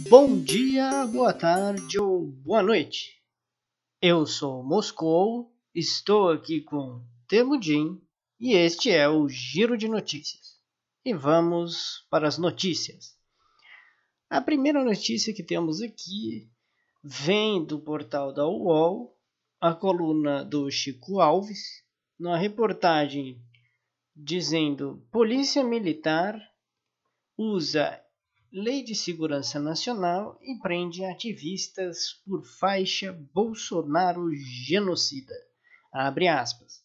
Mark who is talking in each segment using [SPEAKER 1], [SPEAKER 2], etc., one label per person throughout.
[SPEAKER 1] Bom dia, boa tarde ou boa noite. Eu sou Moscou, estou aqui com Temujin e este é o Giro de Notícias. E vamos para as notícias. A primeira notícia que temos aqui vem do portal da UOL, a coluna do Chico Alves, numa reportagem dizendo: Polícia Militar usa Lei de Segurança Nacional e prende ativistas por faixa Bolsonaro genocida. Abre aspas.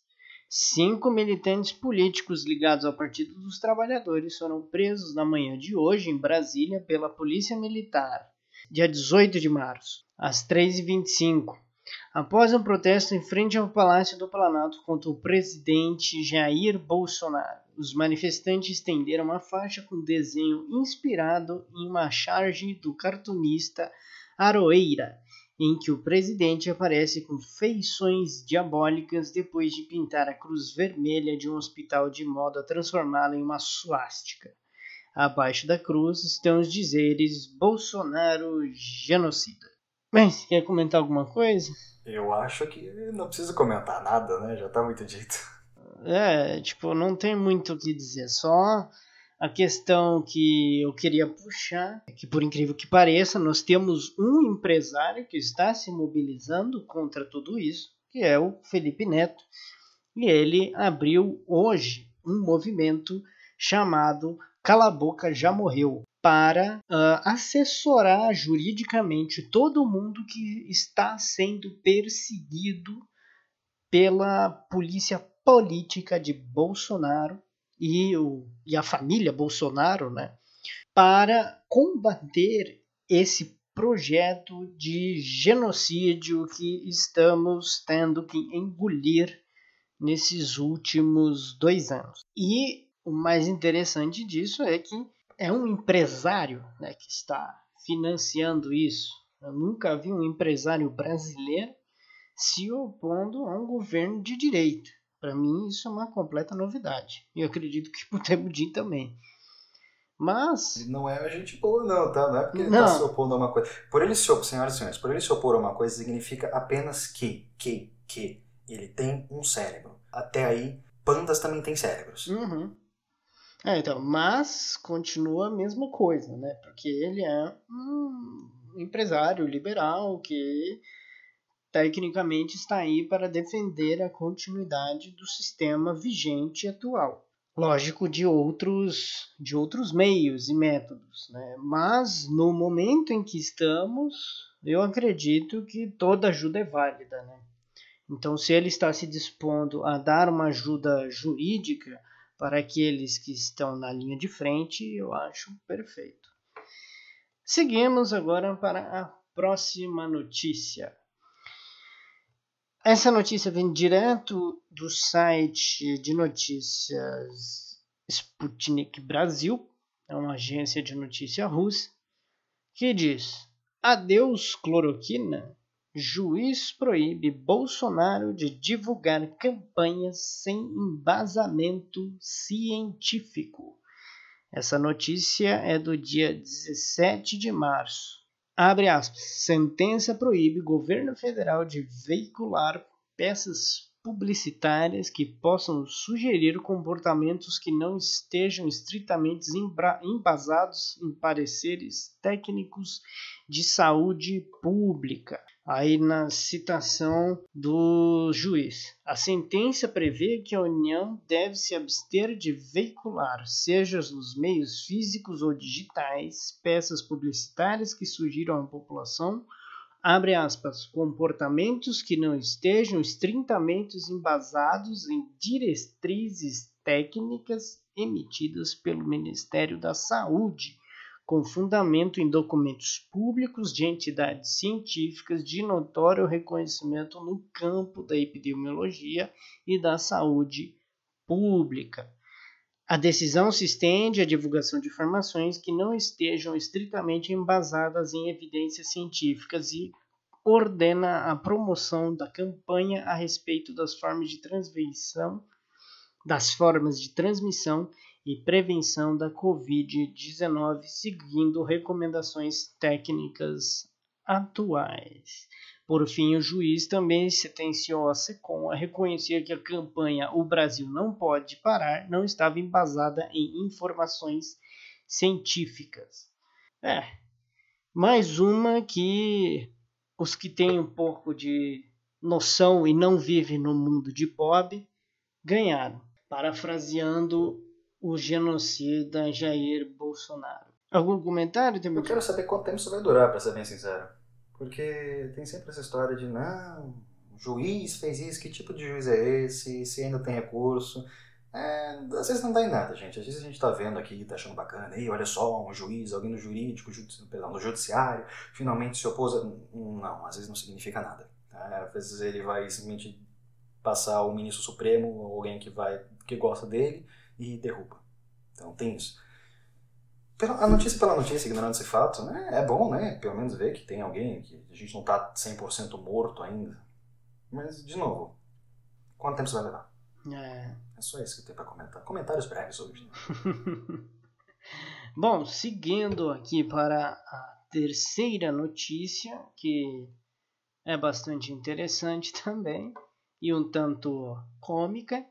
[SPEAKER 1] 5 militantes políticos ligados ao Partido dos Trabalhadores foram presos na manhã de hoje em Brasília pela Polícia Militar, dia 18 de março, às 3h25, após um protesto em frente ao Palácio do Planalto contra o presidente Jair Bolsonaro. Os manifestantes estenderam uma faixa com desenho inspirado em uma charge do cartunista Aroeira, em que o presidente aparece com feições diabólicas depois de pintar a cruz vermelha de um hospital de modo a transformá-la em uma suástica. Abaixo da cruz estão os dizeres Bolsonaro genocida. Bem, você quer comentar alguma coisa?
[SPEAKER 2] Eu acho que não precisa comentar nada, né? Já tá muito dito.
[SPEAKER 1] Não tem muito o que dizer, só a questão que eu queria puxar é que, por incrível que pareça, nós temos um empresário que está se mobilizando contra tudo isso, que é o Felipe Neto, e ele abriu hoje um movimento chamado Cala a Boca Já Morreu, para assessorar juridicamente todo mundo que está sendo perseguido pela polícia política de Bolsonaro e a família Bolsonaro, né, para combater esse projeto de genocídio que estamos tendo que engolir nesses últimos 2 anos. E o mais interessante disso é que é um empresário, né, que está financiando isso. Eu nunca vi um empresário brasileiro se opondo a um governo de direita. Para mim, isso é uma completa novidade. E eu acredito que para o Temudin também.
[SPEAKER 2] Ele
[SPEAKER 1] Mas,
[SPEAKER 2] não é gente boa, não, tá? Não é porque ele tá se
[SPEAKER 1] não.
[SPEAKER 2] opondo a uma coisa. Por ele se opor, senhoras e senhores, por ele se opor a uma coisa significa apenas que ele tem um cérebro. Até aí, pandas também têm cérebros.
[SPEAKER 1] Uhum. Mas continua a mesma coisa, né? Porque ele é um empresário liberal que tecnicamente está aí para defender a continuidade do sistema vigente atual. Lógico, de outros meios e métodos, né? Mas no momento em que estamos, eu acredito que toda ajuda é válida, né? Então, se ele está se dispondo a dar uma ajuda jurídica para aqueles que estão na linha de frente, eu acho perfeito. Seguimos agora para a próxima notícia. Essa notícia vem direto do site de notícias Sputnik Brasil, é uma agência de notícia russa, que diz: Adeus cloroquina, juiz proíbe Bolsonaro de divulgar campanhas sem embasamento científico. Essa notícia é do dia 17 de março. Abre aspas. Sentença proíbe governo federal de veicular peças publicitárias que possam sugerir comportamentos que não estejam estritamente embasados em pareceres técnicos de saúde pública. Aí na citação do juiz. A sentença prevê que a União deve se abster de veicular, seja nos meios físicos ou digitais, peças publicitárias que sugiram à população, abre aspas, comportamentos que não estejam estritamente embasados em diretrizes técnicas emitidas pelo Ministério da Saúde, com fundamento em documentos públicos de entidades científicas de notório reconhecimento no campo da epidemiologia e da saúde pública. A decisão se estende à divulgação de informações que não estejam estritamente embasadas em evidências científicas e ordena a promoção da campanha a respeito das formas de transmissão das formas de transmissão e prevenção da Covid-19, seguindo recomendações técnicas atuais. Por fim, o juiz também sentenciou a SECOM a reconhecer que a campanha O Brasil Não Pode Parar não estava embasada em informações científicas. Mais uma que os que têm um pouco de noção e não vivem no mundo de pobre ganharam, parafraseando o genocida Jair Bolsonaro. Algum comentário?
[SPEAKER 2] Eu quero saber quanto tempo isso vai durar, pra ser bem sincero. Porque tem sempre essa história de, não, o juiz fez isso, que tipo de juiz é esse, se ainda tem recurso. Às vezes não dá em nada, gente. Às vezes a gente tá vendo aqui, tá achando bacana, ei, olha só, um juiz, alguém no jurídico, no judiciário, finalmente se opôs a... Não, às vezes não significa nada. Às vezes ele vai simplesmente passar o ministro supremo, ou alguém que gosta dele, e derruba. Então tem isso. Pela notícia, ignorando esse fato, né? É bom, né? Pelo menos ver que tem alguém, que a gente não tá 100% morto ainda. Mas, de novo, quanto tempo isso vai levar? É só isso que eu tenho pra comentar. Comentários breves hoje.
[SPEAKER 1] Bom, seguindo aqui para a terceira notícia, que é bastante interessante também, e um tanto cômica,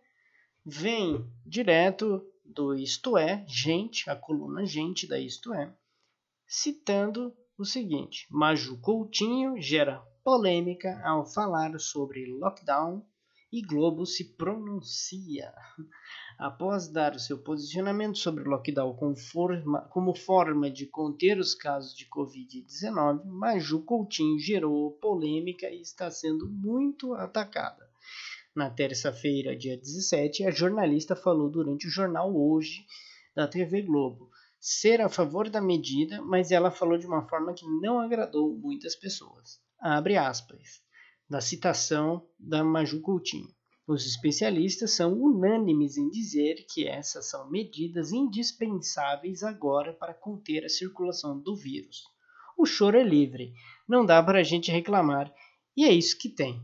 [SPEAKER 1] vem direto do Isto É, Gente, a coluna Gente da Isto É, citando o seguinte: Maju Coutinho gera polêmica ao falar sobre lockdown e Globo se pronuncia. Após dar o seu posicionamento sobre o lockdown como forma de conter os casos de Covid-19, Maju Coutinho gerou polêmica e está sendo muito atacada. Na terça-feira, dia 17, a jornalista falou durante o jornal Hoje da TV Globo ser a favor da medida, mas ela falou de uma forma que não agradou muitas pessoas. Abre aspas, da citação da Maju Coutinho. Os especialistas são unânimes em dizer que essas são medidas indispensáveis agora para conter a circulação do vírus. O choro é livre, não dá para a gente reclamar, e é isso que tem.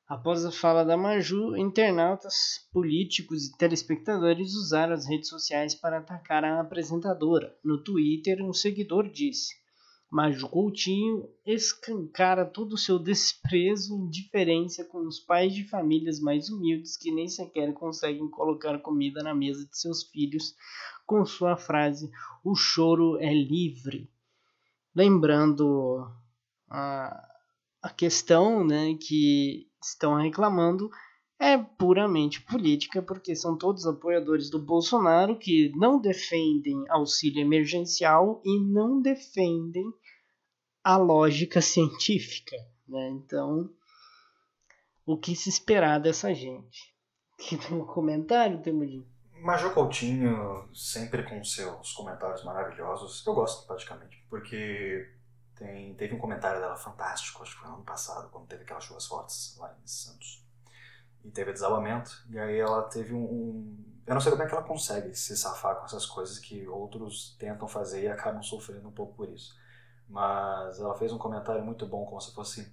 [SPEAKER 1] Após a fala da Maju, internautas, políticos e telespectadores usaram as redes sociais para atacar a apresentadora. No Twitter, um seguidor disse: Maju Coutinho escancara todo o seu desprezo e indiferença com os pais de famílias mais humildes que nem sequer conseguem colocar comida na mesa de seus filhos com sua frase: o choro é livre. Lembrando a questão, né, que estão reclamando é puramente política, porque são todos apoiadores do Bolsonaro que não defendem auxílio emergencial e não defendem a lógica científica, né? Então, o que se esperar dessa gente? Tem um comentário, Temudinho?
[SPEAKER 2] Maju Coutinho, sempre com seus comentários maravilhosos, eu gosto praticamente, porque teve um comentário dela fantástico, acho que foi no ano passado, quando teve aquelas chuvas fortes lá em Santos. E teve desabamento, e aí ela teve eu não sei como é que ela consegue se safar com essas coisas que outros tentam fazer e acabam sofrendo um pouco por isso. Mas ela fez um comentário muito bom, como se fosse: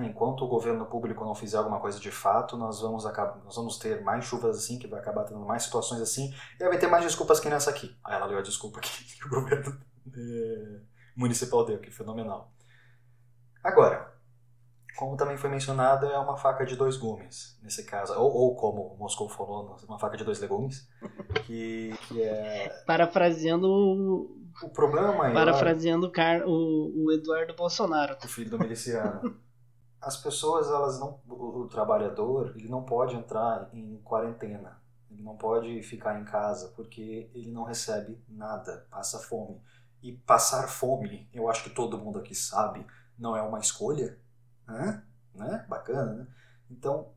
[SPEAKER 2] enquanto o governo público não fizer alguma coisa de fato, nós vamos ter mais chuvas assim, que vai acabar tendo mais situações assim, e vai ter mais desculpas que nessa aqui. Aí ela deu a desculpa que o governo municipal deu, que é fenomenal. Agora, como também foi mencionado, é uma faca de dois gumes, nesse caso, ou como o Moscou falou, uma faca de dois legumes, que é...
[SPEAKER 1] Parafraseando
[SPEAKER 2] o problema maior...
[SPEAKER 1] Parafraseando o Eduardo Bolsonaro.
[SPEAKER 2] O filho do miliciano. As pessoas, elas não... O trabalhador, ele não pode entrar em quarentena. Ele não pode ficar em casa, porque ele não recebe nada, passa fome. E passar fome, eu acho que todo mundo aqui sabe, não é uma escolha. Né? Bacana, né? Então,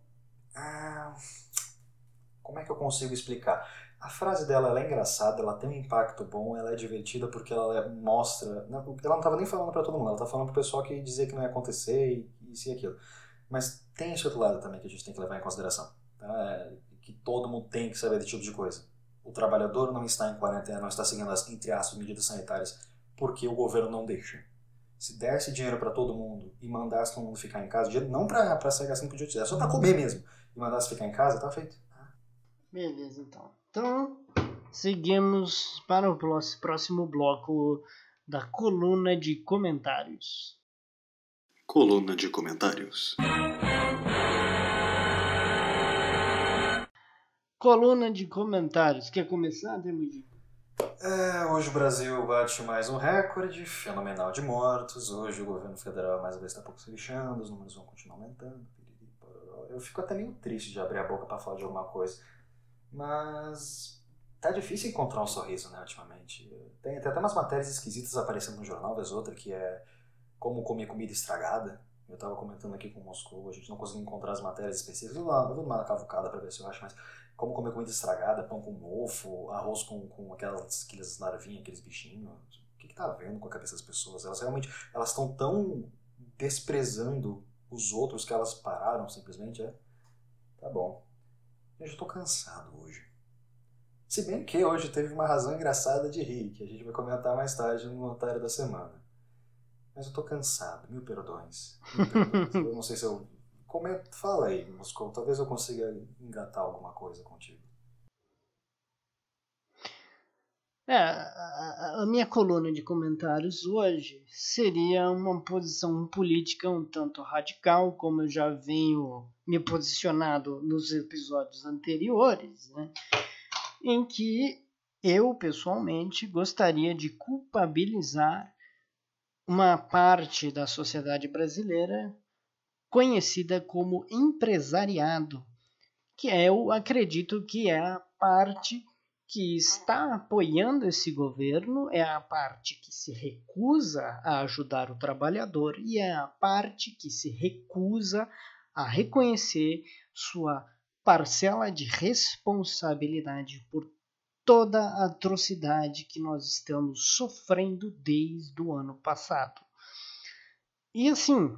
[SPEAKER 2] como é que eu consigo explicar? A frase dela ela é engraçada, ela tem um impacto bom, ela é divertida porque ela mostra... Ela não estava nem falando para todo mundo, ela estava falando para o pessoal que dizia que não ia acontecer e isso e aquilo. Mas tem esse outro lado também que a gente tem que levar em consideração. Tá? Que todo mundo tem que saber desse tipo de coisa. O trabalhador não está em quarentena, não está seguindo as, entre aspas, medidas sanitárias porque o governo não deixa. Se desse dinheiro para todo mundo e mandasse todo mundo ficar em casa, dinheiro não para sair assim por dia, é só para comer mesmo, e mandasse ficar em casa, tá feito.
[SPEAKER 1] Beleza, então. Então, seguimos para o próximo bloco da coluna de comentários.
[SPEAKER 2] Coluna de comentários.
[SPEAKER 1] Coluna de comentários. Quer começar, Temudinho?
[SPEAKER 2] Hoje o Brasil bate mais um recorde fenomenal de mortos. Hoje o governo federal mais uma vez está pouco se lixando, os números vão continuar aumentando. Eu fico até meio triste de abrir a boca para falar de alguma coisa. Mas tá difícil encontrar um sorriso, né, ultimamente. Tem até umas matérias esquisitas aparecendo no jornal, vez outra, que é como comer comida estragada. Eu tava comentando aqui com o Moscou, a gente não conseguiu encontrar as matérias específicas. Eu vou dar uma cavucada pra ver se eu acho, mas como comer comida estragada, pão com mofo, arroz com aquelas larvinhas, aqueles bichinhos. O que tá vendo com a cabeça das pessoas? Elas realmente estão tão desprezando os outros que elas pararam simplesmente, Tá bom. Eu já tô cansado hoje. Se bem que hoje teve uma razão engraçada de rir, que a gente vai comentar mais tarde no Otário da Semana. Mas eu tô cansado, mil perdões. Eu não sei se eu... Comenta, fala aí, Moscou, talvez eu consiga engatar alguma coisa contigo.
[SPEAKER 1] A minha coluna de comentários hoje seria uma posição política um tanto radical, como eu já venho me posicionado nos episódios anteriores, né? Em que eu, pessoalmente, gostaria de culpabilizar uma parte da sociedade brasileira conhecida como empresariado, que eu acredito que é a parte que está apoiando esse governo, é a parte que se recusa a ajudar o trabalhador e é a parte que se recusa a reconhecer sua parcela de responsabilidade por toda a atrocidade que nós estamos sofrendo desde o ano passado. E assim,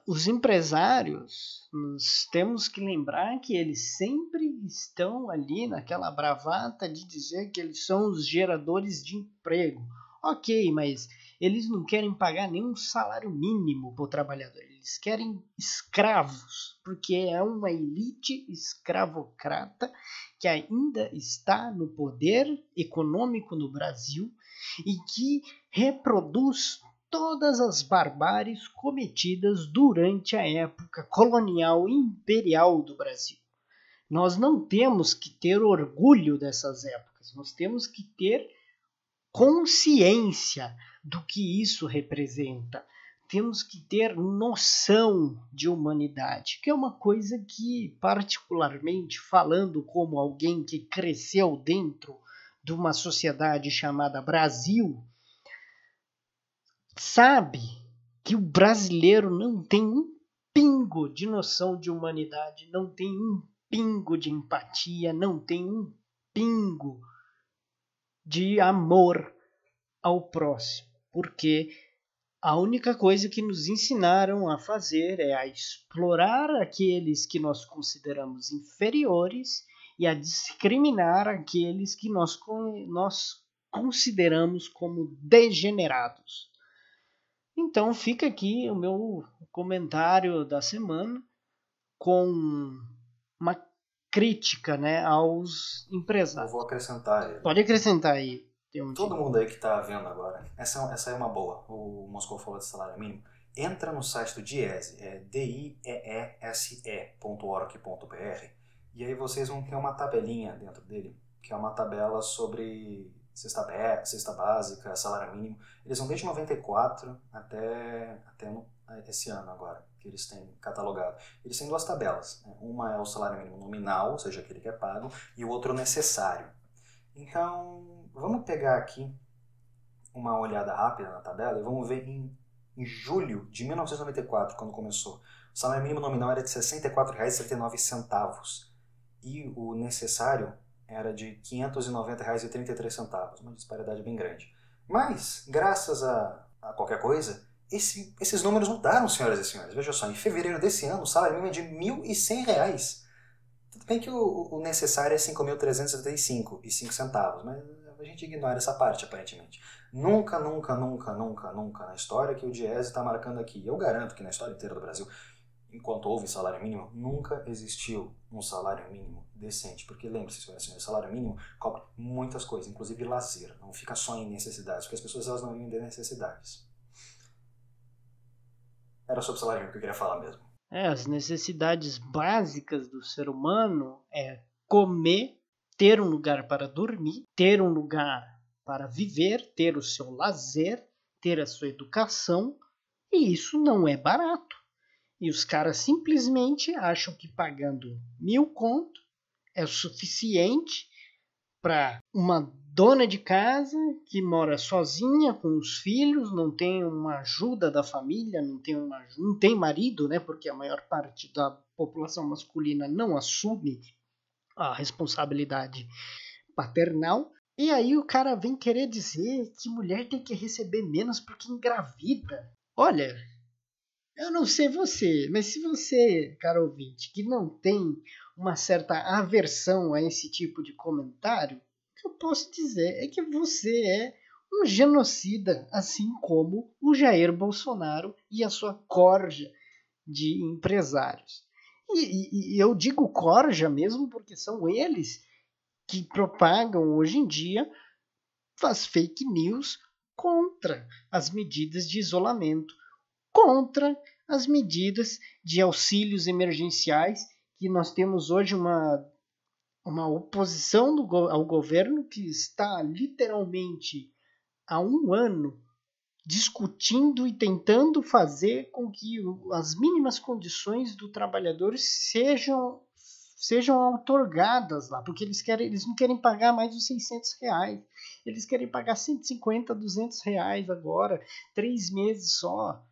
[SPEAKER 1] os empresários, nós temos que lembrar que eles sempre estão ali naquela bravata de dizer que eles são os geradores de emprego. Ok, mas eles não querem pagar nenhum salário mínimo para o trabalhador. Eles querem escravos, porque é uma elite escravocrata que ainda está no poder econômico no Brasil e que reproduz todas as barbáries cometidas durante a época colonial e imperial do Brasil. Nós não temos que ter orgulho dessas épocas, nós temos que ter consciência do que isso representa. Temos que ter noção de humanidade, que é uma coisa que, particularmente falando como alguém que cresceu dentro de uma sociedade chamada Brasil, sabe que o brasileiro não tem um pingo de noção de humanidade, não tem um pingo de empatia, não tem um pingo de amor ao próximo, porque a única coisa que nos ensinaram a fazer é a explorar aqueles que nós consideramos inferiores e a discriminar aqueles que nós consideramos como degenerados. Então fica aqui o meu comentário da semana com uma crítica, né, aos empresários.
[SPEAKER 2] Eu vou acrescentar aí.
[SPEAKER 1] Pode acrescentar aí.
[SPEAKER 2] Todo mundo aí que tá vendo agora, essa é uma boa. O Moscou falou de salário mínimo. Entra no site do DIEESE, diese.org.br, e aí vocês vão ter uma tabelinha dentro dele, que é uma tabela sobre cesta básica, salário mínimo. Eles vão desde 94 até esse ano agora, que eles têm catalogado. Eles têm duas tabelas. Né? Uma é o salário mínimo nominal, ou seja, aquele que é pago, e o outro necessário. Então, vamos pegar aqui uma olhada rápida na tabela e vamos ver em julho de 1994, quando começou. O salário mínimo nominal era de R$ 64,79 e o necessário era de R$ 590,33, uma disparidade bem grande. Mas, graças a qualquer coisa, esses números mudaram, senhoras e senhores. Veja só, em fevereiro desse ano, o salário mínimo é de R$ 1.100. Tudo bem que o necessário é R$ 5.335,05, mas a gente ignora essa parte, aparentemente. Nunca na história que o DIEESE está marcando aqui, eu garanto que na história inteira do Brasil, enquanto houve salário mínimo, nunca existiu um salário mínimo decente. Porque lembre-se, senhoras e senhores, salário mínimo cobre muitas coisas, inclusive lazer. Não fica só em necessidades, porque as pessoas elas não vivem de necessidades. Era sobre salário mínimo que eu queria falar mesmo.
[SPEAKER 1] As necessidades básicas do ser humano é comer, ter um lugar para dormir, ter um lugar para viver, ter o seu lazer, ter a sua educação, e isso não é barato. E os caras simplesmente acham que pagando 1.000 conto é o suficiente para uma dona de casa que mora sozinha com os filhos, não tem uma ajuda da família, não tem marido, né? Porque a maior parte da população masculina não assume a responsabilidade paternal. E aí o cara vem querer dizer que mulher tem que receber menos porque engravida. Olha, eu não sei você, mas se você, caro ouvinte, que não tem uma certa aversão a esse tipo de comentário, o que eu posso dizer é que você é um genocida, assim como o Jair Bolsonaro e a sua corja de empresários. E eu digo corja mesmo porque são eles que propagam hoje em dia as fake news contra as medidas de isolamento, contra as medidas de auxílios emergenciais, que nós temos hoje uma oposição ao governo que está literalmente há um ano discutindo e tentando fazer com que as mínimas condições do trabalhador sejam outorgadas lá, porque eles não querem pagar mais os R$600, eles querem pagar 150, R$200 agora, 3 meses só.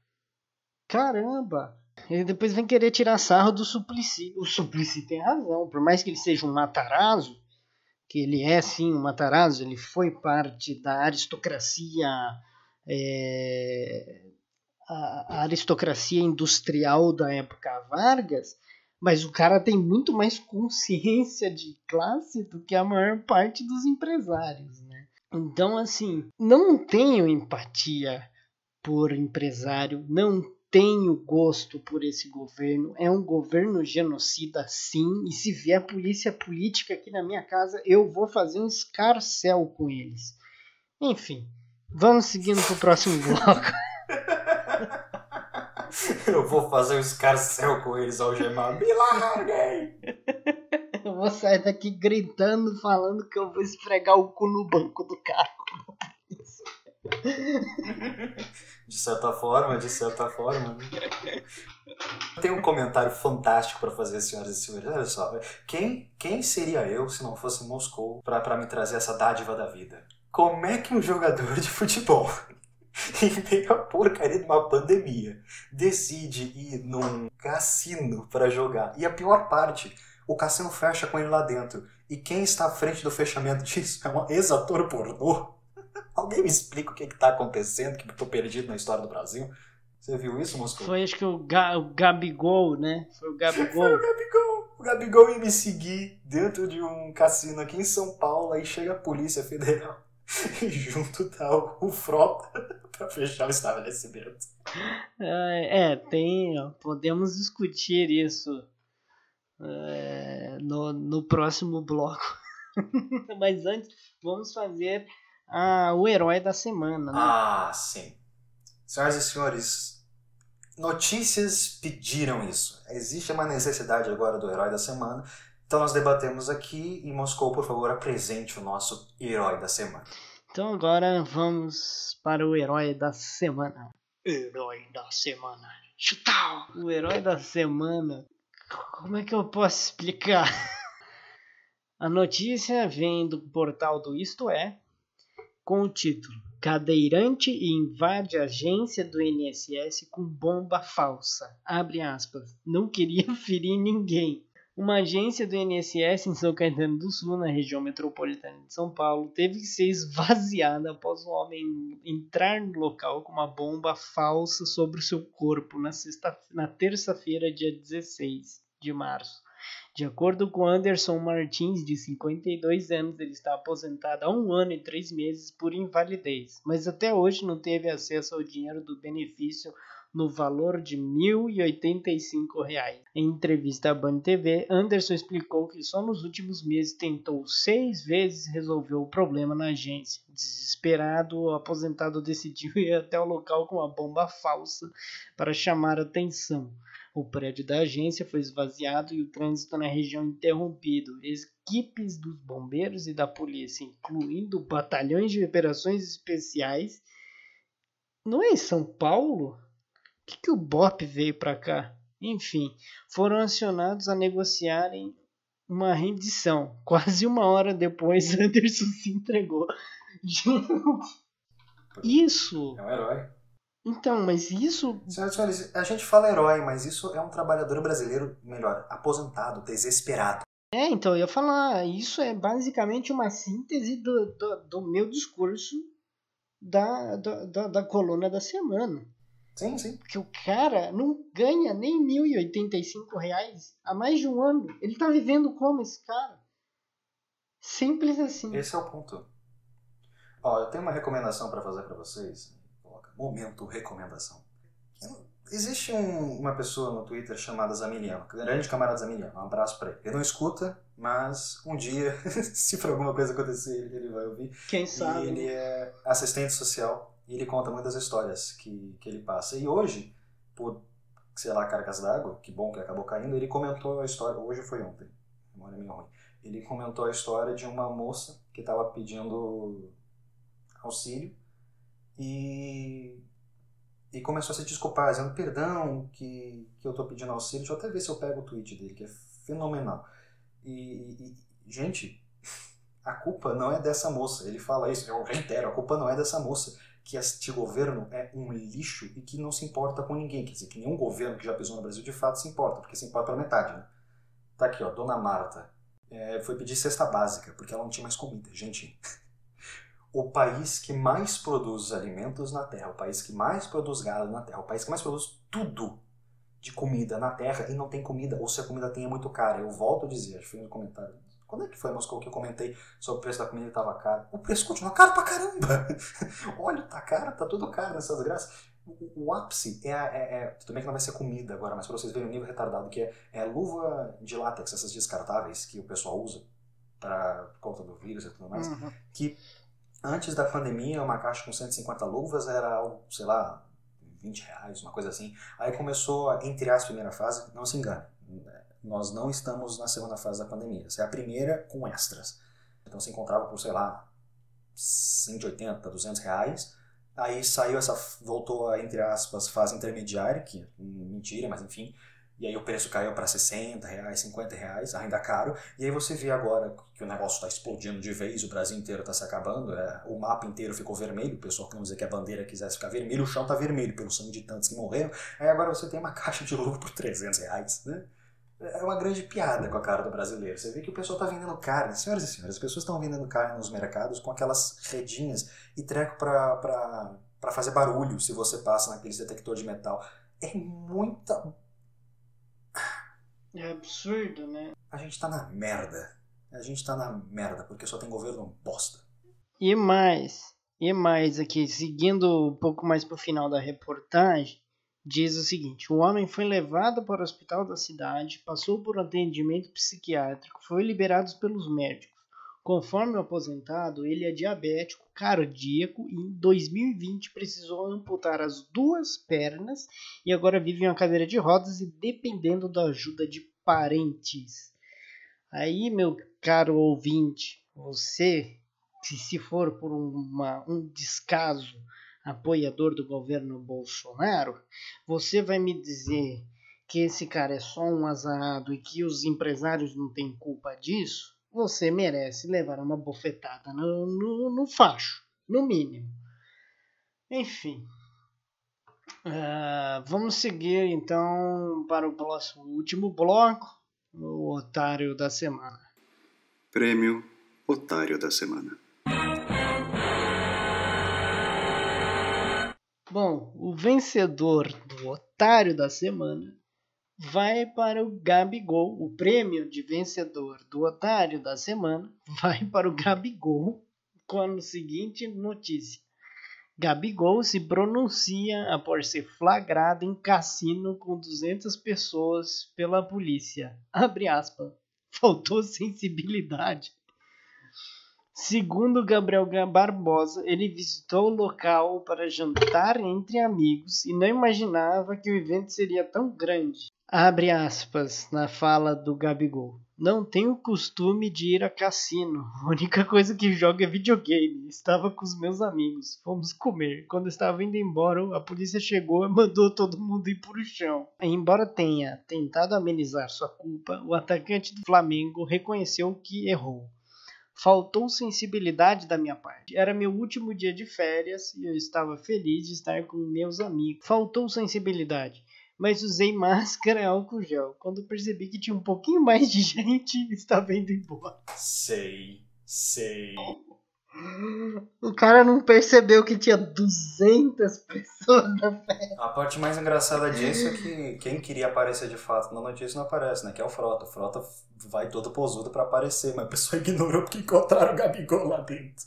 [SPEAKER 1] Caramba! Ele depois vem querer tirar sarro do Suplicy. O Suplicy tem razão, por mais que ele seja um Matarazzo, que ele é sim um Matarazzo, ele foi parte da aristocracia, a aristocracia industrial da época Vargas, mas o cara tem muito mais consciência de classe do que a maior parte dos empresários, né? Então, assim, não tenho empatia por empresário, não tenho gosto por esse governo, é um governo genocida sim, e se vier polícia política aqui na minha casa, eu vou fazer um escarcéu com eles. Enfim, vamos seguindo pro próximo bloco.
[SPEAKER 2] Eu vou fazer um escarcéu com eles, algemar. Me larguem!
[SPEAKER 1] Eu vou sair daqui gritando, falando que eu vou esfregar o cu no banco do carro.
[SPEAKER 2] De certa forma. Tem um comentário fantástico para fazer, senhoras e senhores. Olha só, quem seria eu se não fosse Moscou para me trazer essa dádiva da vida? Como é que um jogador de futebol, em meio à porcaria de uma pandemia, decide ir num cassino para jogar? E a pior parte, o cassino fecha com ele lá dentro. E quem está à frente do fechamento disso é um ex-ator pornô? Alguém me explica o que está acontecendo, que eu tô perdido na história do Brasil? Você viu isso, Moscou?
[SPEAKER 1] Foi acho que o Gabigol, né? Foi o Gabigol.
[SPEAKER 2] Foi o Gabigol. O Gabigol ia me seguir dentro de um cassino aqui em São Paulo, aí chega a Polícia Federal e junto tá o Frota pra fechar o estabelecimento.
[SPEAKER 1] Podemos discutir isso no próximo bloco. Mas antes, vamos fazer o herói da semana, né?
[SPEAKER 2] Ah, sim. Senhoras e senhores, notícias pediram isso. Existe uma necessidade agora do herói da semana. Então nós debatemos aqui e Moscou, por favor, apresente o nosso herói da semana.
[SPEAKER 1] Então agora vamos para o herói da semana. Herói da semana. Chutal! O herói da semana. Como é que eu posso explicar? A notícia vem do portal do Isto É, com o título: Cadeirante invade a agência do INSS com bomba falsa. Abre aspas. Não queria ferir ninguém. Uma agência do INSS em São Caetano do Sul, na região metropolitana de São Paulo, teve que ser esvaziada após um homem entrar no local com uma bomba falsa sobre o seu corpo na terça-feira, dia 16 de março. De acordo com Anderson Martins, de 52 anos, ele está aposentado há 1 ano e 3 meses por invalidez, mas até hoje não teve acesso ao dinheiro do benefício no valor de R$ 1.085. Em entrevista à Band TV, Anderson explicou que só nos últimos meses tentou 6 vezes resolver o problema na agência. Desesperado, o aposentado decidiu ir até o local com uma bomba falsa para chamar atenção. O prédio da agência foi esvaziado e o trânsito na região interrompido. Equipes dos bombeiros e da polícia, incluindo batalhões de operações especiais. Não é em São Paulo? Por que o BOP veio para cá? Enfim, foram acionados a negociarem uma rendição. Quase 1 hora depois, Anderson se entregou. Isso...
[SPEAKER 2] É um herói.
[SPEAKER 1] Então, mas isso...
[SPEAKER 2] Senhoras e senhores, a gente fala herói, mas isso é um trabalhador brasileiro, melhor, aposentado, desesperado.
[SPEAKER 1] Então, eu ia falar, isso é basicamente uma síntese do meu discurso da coluna da semana.
[SPEAKER 2] Sim, sim.
[SPEAKER 1] Porque o cara não ganha nem R$ 1.085 há mais de 1 ano. Ele tá vivendo como esse cara? Simples assim.
[SPEAKER 2] Esse é o ponto. Ó, eu tenho uma recomendação para fazer para vocês. Momento recomendação. Existe uma pessoa no Twitter chamada Zamiliano, grande camarada Zamiliano, um abraço para ele. Ele não escuta, mas um dia, se for alguma coisa acontecer, ele vai ouvir.
[SPEAKER 1] Quem sabe?
[SPEAKER 2] E ele é assistente social e ele conta muitas histórias que ele passa. E hoje, por, sei lá, cargas d'água, que bom que acabou caindo, ele comentou a história, hoje foi ontem, memória minha ruim. Ele comentou a história de uma moça que estava pedindo auxílio e começou a se desculpar, dizendo perdão que eu tô pedindo auxílio. Deixa eu até ver se eu pego o tweet dele, que é fenomenal. Gente, a culpa não é dessa moça. Ele fala isso, eu reitero, a culpa não é dessa moça, que este governo é um lixo e que não se importa com ninguém. Quer dizer, que nenhum governo que já pisou no Brasil de fato se importa, porque se importa pela metade, né? Tá aqui, ó, Dona Marta. Foi pedir cesta básica, porque ela não tinha mais comida. Gente... O país que mais produz alimentos na Terra, o país que mais produz gado na Terra, o país que mais produz tudo de comida na Terra e não tem comida, ou se a comida tem é muito cara. Eu volto a dizer, acho que foi no comentário. Quando é que foi, Moscou, que eu comentei sobre o preço da comida e estava caro? O preço continua caro pra caramba! Olha, tá caro, tá tudo caro nessas graças. O ápice tudo bem que não vai ser comida agora, mas para vocês verem o nível retardado que é luva de látex, essas descartáveis que o pessoal usa por conta do vírus e tudo mais, que antes da pandemia, uma caixa com 150 luvas era algo, sei lá, R$20, uma coisa assim. Aí começou, entre as primeira fase, não se engane, nós não estamos na segunda fase da pandemia. Essa é a primeira com extras. Então se encontrava por, sei lá, 180, R$200. Aí saiu voltou a, entre aspas, fase intermediária, que mentira, mas enfim. E aí o preço caiu para R$60, R$50, ainda caro. E aí você vê agora que o negócio está explodindo de vez, o Brasil inteiro está se acabando, o mapa inteiro ficou vermelho, o pessoal que não dizia que a bandeira quisesse ficar vermelho, o chão está vermelho pelo sangue de tantos que morreram. Aí agora você tem uma caixa de luva por R$300, né? É uma grande piada com a cara do brasileiro. Você vê que o pessoal está vendendo carne. Senhoras e senhores, as pessoas estão vendendo carne nos mercados com aquelas redinhas e treco para fazer barulho se você passa naqueles detector de metal. É muita...
[SPEAKER 1] É absurdo, né?
[SPEAKER 2] A gente tá na merda. A gente tá na merda, porque só tem governo bosta.
[SPEAKER 1] E mais aqui, seguindo um pouco mais pro final da reportagem, diz o seguinte: o homem foi levado para o hospital da cidade, passou por atendimento psiquiátrico, foi liberado pelos médicos. Conforme o aposentado, ele é diabético, cardíaco e em 2020 precisou amputar as 2 pernas e agora vive em uma cadeira de rodas e dependendo da ajuda de parentes. Aí, meu caro ouvinte, você, se for por um descaso apoiador do governo Bolsonaro, você vai me dizer que esse cara é só um azarado e que os empresários não têm culpa disso? Você merece levar uma bofetada no facho, no mínimo. Enfim, vamos seguir então para o próximo último bloco, o Otário da Semana.
[SPEAKER 3] Prêmio Otário da Semana.
[SPEAKER 1] Bom, o vencedor do Otário da Semana vai para o Gabigol. O prêmio de vencedor do Otário da Semana vai para o Gabigol com a seguinte notícia: Gabigol se pronuncia após ser flagrado em cassino com 200 pessoas pela polícia. Abre aspas. Faltou sensibilidade. Segundo Gabriel Barbosa, ele visitou o local para jantar entre amigos e não imaginava que o evento seria tão grande. Abre aspas na fala do Gabigol. Não tenho costume de ir a cassino. A única coisa que jogo é videogame. Estava com os meus amigos. Fomos comer. Quando estava indo embora, a polícia chegou e mandou todo mundo ir para o chão. Embora tenha tentado amenizar sua culpa, o atacante do Flamengo reconheceu que errou. Faltou sensibilidade da minha parte. Era meu último dia de férias e eu estava feliz de estar com meus amigos. Faltou sensibilidade. Mas usei máscara e álcool gel. Quando percebi que tinha um pouquinho mais de gente, estava indo embora.
[SPEAKER 2] Sei.
[SPEAKER 1] O cara não percebeu que tinha 200 pessoas na festa.
[SPEAKER 2] A parte mais engraçada disso é que quem queria aparecer de fato na notícia não aparece, né? Que é o Frota. O Frota vai todo posudo pra aparecer, mas a pessoa ignorou porque encontraram o Gabigol lá dentro.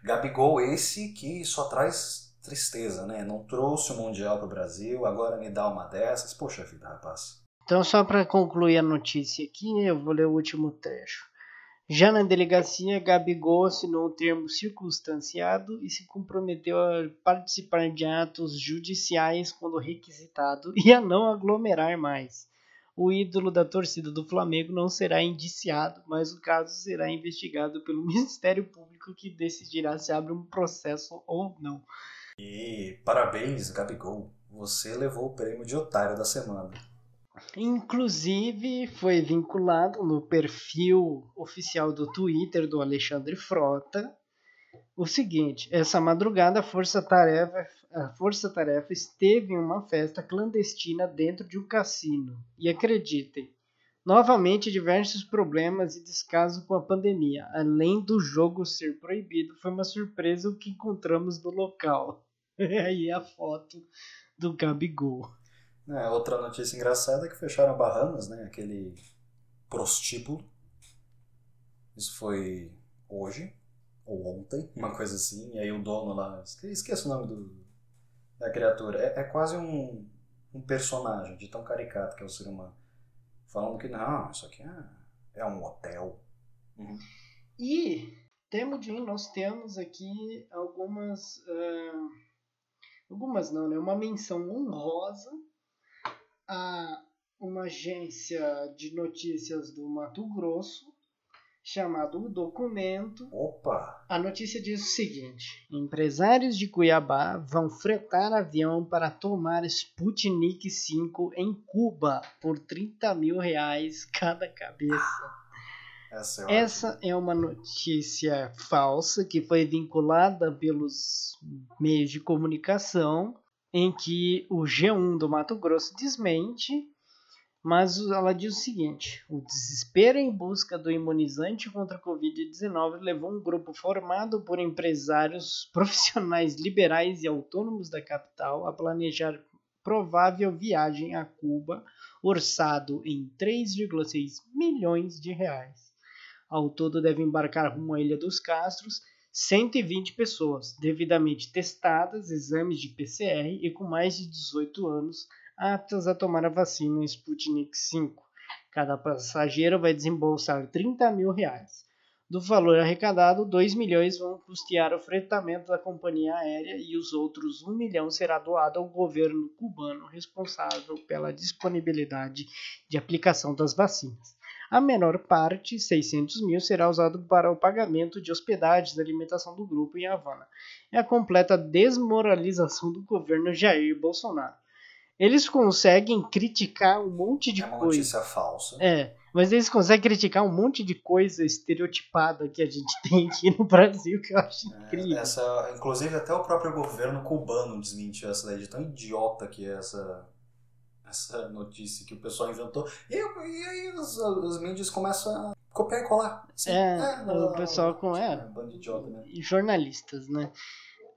[SPEAKER 2] Gabigol esse que só traz tristeza, né? Não trouxe o Mundial pro Brasil, agora me dá uma dessas. Poxa vida, rapaz.
[SPEAKER 1] Então, só para concluir a notícia aqui, eu vou ler o último trecho. Já na delegacia, Gabigol assinou um termo circunstanciado e se comprometeu a participar de atos judiciais quando requisitado e a não aglomerar mais. O ídolo da torcida do Flamengo não será indiciado, mas o caso será investigado pelo Ministério Público, que decidirá se abre um processo ou não.
[SPEAKER 2] E parabéns, Gabigol. Você levou o prêmio de otário da semana.
[SPEAKER 1] Inclusive, foi vinculado no perfil oficial do Twitter do Alexandre Frota o seguinte: essa madrugada a Força Tarefa esteve em uma festa clandestina dentro de um cassino. E acreditem, novamente diversos problemas e descaso com a pandemia. Além do jogo ser proibido, foi uma surpresa o que encontramos no local. Aí a foto do Gabigol.
[SPEAKER 2] Outra notícia engraçada é que fecharam Bahamas, né? Aquele prostíbulo. Isso foi hoje, ou ontem, uma coisa assim. E aí o dono lá, esqueço o nome da criatura. É quase um personagem de tão caricato que é o ser humano. Falando que não, isso aqui é um hotel. Uhum.
[SPEAKER 1] E, nós temos aqui algumas não, né? Uma menção honrosa a uma agência de notícias do Mato Grosso, chamado O Documento.
[SPEAKER 2] Opa!
[SPEAKER 1] A notícia diz o seguinte: empresários de Cuiabá vão fretar avião para tomar Sputnik 5 em Cuba por R$30 mil cada cabeça. Essa é uma notícia falsa que foi vinculada pelos meios de comunicação, em que o G1 do Mato Grosso desmente, mas ela diz o seguinte: o desespero em busca do imunizante contra a Covid-19 levou um grupo formado por empresários profissionais liberais e autônomos da capital a planejar provável viagem a Cuba, orçado em R$3,6 milhões. Ao todo devem embarcar rumo à Ilha dos Castros 120 pessoas, devidamente testadas, exames de PCR e com mais de 18 anos, aptas a tomar a vacina Sputnik 5. Cada passageiro vai desembolsar R$30 mil. Do valor arrecadado, 2 milhões vão custear o fretamento da companhia aérea e os outros 1 milhão será doado ao governo cubano responsável pela disponibilidade de aplicação das vacinas. A menor parte, 600 mil, será usado para o pagamento de hospedagens e alimentação do grupo em Havana. É a completa desmoralização do governo Jair Bolsonaro. Eles conseguem criticar um monte de coisa.
[SPEAKER 2] É uma notícia falsa.
[SPEAKER 1] Mas eles conseguem criticar um monte de coisa estereotipada que a gente tem aqui no Brasil, que eu acho incrível.
[SPEAKER 2] Inclusive até o próprio governo cubano desmentiu essa daí, de tão idiota que é essa notícia que o pessoal inventou. E aí os mídias começam a copiar e colar. Assim,
[SPEAKER 1] o pessoal com
[SPEAKER 2] bando de idiota, né?
[SPEAKER 1] jornalistas, né?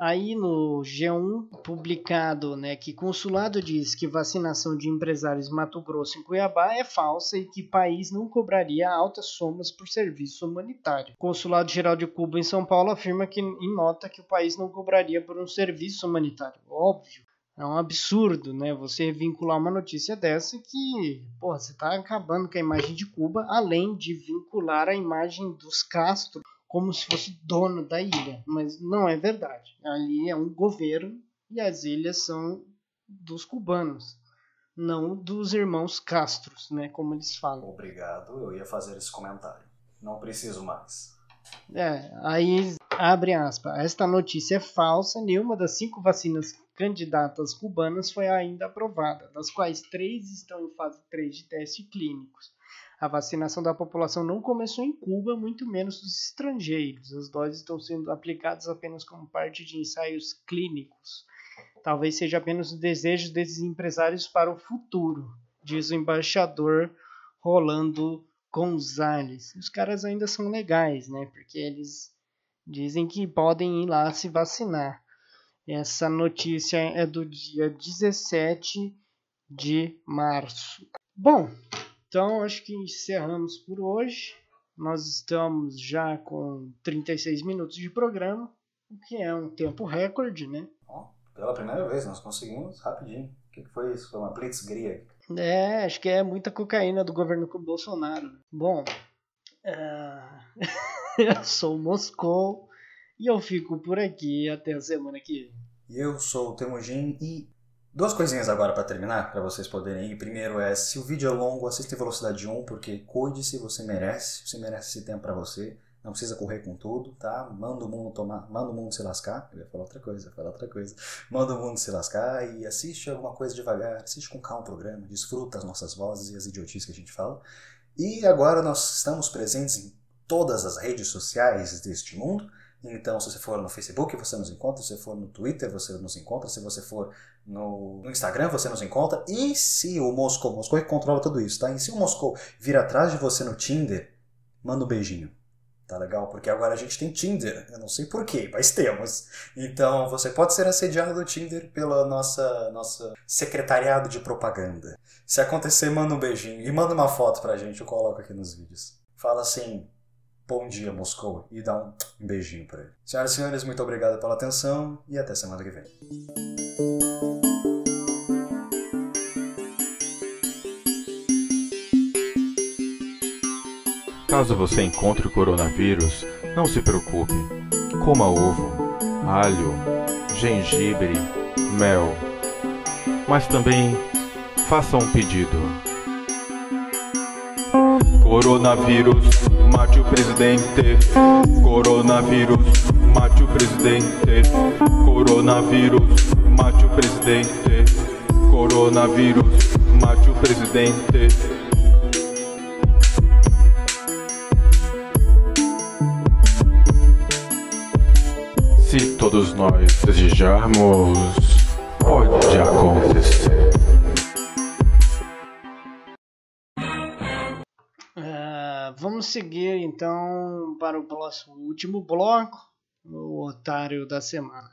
[SPEAKER 1] Aí no G1, publicado, né, que consulado diz que vacinação de empresários em Mato Grosso e Cuiabá é falsa e que país não cobraria altas somas por serviço humanitário. O Consulado Geral de Cuba em São Paulo afirma que, em nota, que o país não cobraria por um serviço humanitário. Óbvio, é um absurdo, né, você vincular uma notícia dessa que, porra, você está acabando com a imagem de Cuba, além de vincular a imagem dos Castro como se fosse dono da ilha, mas não é verdade. Ali é um governo e as ilhas são dos cubanos, não dos irmãos Castros, né, como eles falam.
[SPEAKER 2] Obrigado, eu ia fazer esse comentário. Não preciso mais.
[SPEAKER 1] Aí abre aspas. Esta notícia é falsa, nenhuma das 5 vacinas candidatas cubanas foi ainda aprovada, das quais 3 estão em fase 3 de testes clínicos. A vacinação da população não começou em Cuba, muito menos dos estrangeiros. As doses estão sendo aplicadas apenas como parte de ensaios clínicos. Talvez seja apenas o desejo desses empresários para o futuro, diz o embaixador Rolando Gonzalez. Os caras ainda são legais, né? Porque eles dizem que podem ir lá se vacinar. Essa notícia é do dia 17 de março. Bom, então, acho que encerramos por hoje. Nós estamos já com 36 minutos de programa, o que é um tempo recorde, né?
[SPEAKER 2] Pela primeira vez, nós conseguimos rapidinho. O que foi isso? Foi uma blitzkrieg?
[SPEAKER 1] Acho que é muita cocaína do governo com o Bolsonaro. Bom, eu sou o Moscou e eu fico por aqui até a semana que vem.
[SPEAKER 2] E eu sou o Temujin e... 2 coisinhas agora para terminar, para vocês poderem ir. Primeiro é, se o vídeo é longo, assista em velocidade 1, porque cuide-se, você merece esse tempo para você. Não precisa correr com tudo, tá? Manda o mundo se lascar. Eu ia falar outra coisa. Manda o mundo se lascar e assiste alguma coisa devagar, assiste com calma o programa, desfruta as nossas vozes e as idiotices que a gente fala. E agora nós estamos presentes em todas as redes sociais deste mundo. Então, se você for no Facebook, você nos encontra. Se você for no Twitter, você nos encontra. Se você for no Instagram, você nos encontra. E se o Moscou que controla tudo isso, tá? E se o Moscou vir atrás de você no Tinder, manda um beijinho. Tá legal? Porque agora a gente tem Tinder. Eu não sei porquê, mas temos. Então, você pode ser assediado no Tinder pela nossa secretariado de propaganda. Se acontecer, manda um beijinho. E manda uma foto pra gente, eu coloco aqui nos vídeos. Fala assim... Bom dia, Moscou, e dá um beijinho pra ele. Senhoras e senhores, muito obrigado pela atenção e até semana que vem.
[SPEAKER 4] Caso você encontre o coronavírus, não se preocupe. Coma ovo, alho, gengibre, mel. Mas também faça um pedido. Coronavírus, mate o presidente. Coronavírus, mate o presidente. Coronavírus, mate o presidente. Coronavírus, mate o presidente. Se todos nós desejarmos, pode acontecer.
[SPEAKER 1] Vamos seguir então para o último bloco, o Otário da Semana.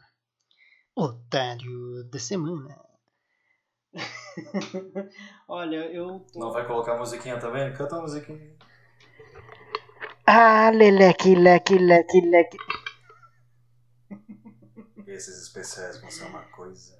[SPEAKER 1] Otário da Semana. Olha, eu tô...
[SPEAKER 2] Não vai colocar a musiquinha também? Canta a musiquinha.
[SPEAKER 1] Leleque, leque.
[SPEAKER 2] Esses especiais vão ser uma coisa...